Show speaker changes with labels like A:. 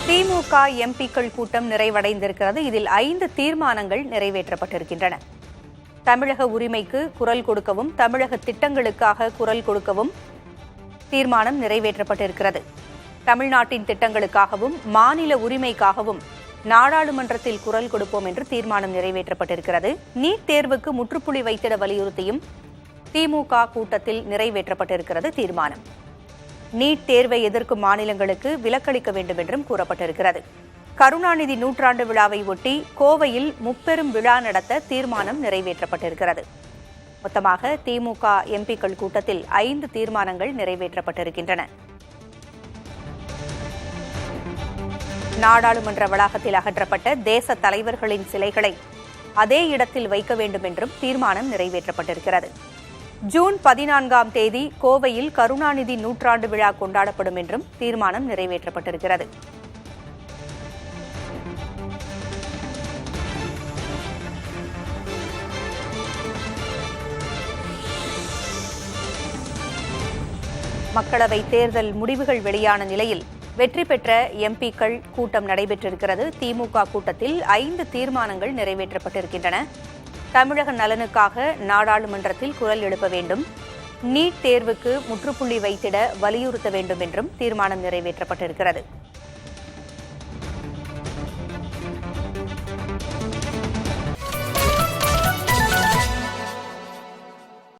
A: திமுக எம்பிக்கள் கூட்டம் நிறைவடைந்திருக்கிறது. இதில் 5 தீர்மானங்கள் நிறைவேற்றப்பட்டிருக்கின்றன. தமிழக உரிமைக்கு குரல் கொடுக்கவும், தமிழக திட்டங்களுக்காக குரல் கொடுக்கவும் தீர்மானம் நிறைவேற்றப்பட்டிருக்கிறது. தமிழ்நாட்டின் திட்டங்களுக்காகவும் மாநில உரிமைக்காகவும் நாடாளுமன்றத்தில் குரல் கொடுப்போம் என்று தீர்மானம் நிறைவேற்றப்பட்டிருக்கிறது. நீட் தேர்வுக்கு முற்றுப்புள்ளி வைத்திட வலியுறுத்தியும் திமுக கூட்டத்தில் நிறைவேற்றப்பட்டிருக்கிறது தீர்மானம். நீட் தேர்வை எதிர்க்கும் மாநிலங்களுக்கு விலக்களிக்க வேண்டும் என்றும் கூறப்பட்டிருக்கிறது. கருணாநிதி நூற்றாண்டு விழாவை ஒட்டி கோவையில் முப்பெரும் விழா நடத்த தீர்மானம் நிறைவேற்றப்பட்டிருக்கிறது. மொத்தமாக திமுக எம்பிக்கள் கூட்டத்தில் 5 தீர்மானங்கள் நிறைவேற்றப்பட்டிருக்கின்றன. நாடாளுமன்ற வளாகத்தில் அகற்றப்பட்ட தேச தலைவர்களின் சிலைகளை அதே இடத்தில் வைக்க வேண்டும் என்றும் தீர்மானம் நிறைவேற்றப்பட்டிருக்கிறது. ஜூன் 14ஆம் தேதி கோவையில் கருணாநிதி நூற்றாண்டு விழா கொண்டாடப்படும் என்றும் தீர்மானம் நிறைவேற்றப்பட்டிருக்கிறது. மக்களவை தேர்தல் முடிவுகள் வெளியான நிலையில் வெற்றி பெற்ற எம்பிக்கள் கூட்டம் நடைபெற்றிருக்கிறது. திமுக கூட்டத்தில் 5 தீர்மானங்கள் நிறைவேற்றப்பட்டிருக்கின்றன. தமிழக நலனுக்காக நாடாளுமன்றத்தில் குரல் எழுப்ப வேண்டும், நீட் தேர்வுக்கு முற்றுப்புள்ளி வைத்திட வலியுறுத்த வேண்டும் என்றும் தீர்மானம் நிறைவேற்றப்பட்டிருக்கிறது.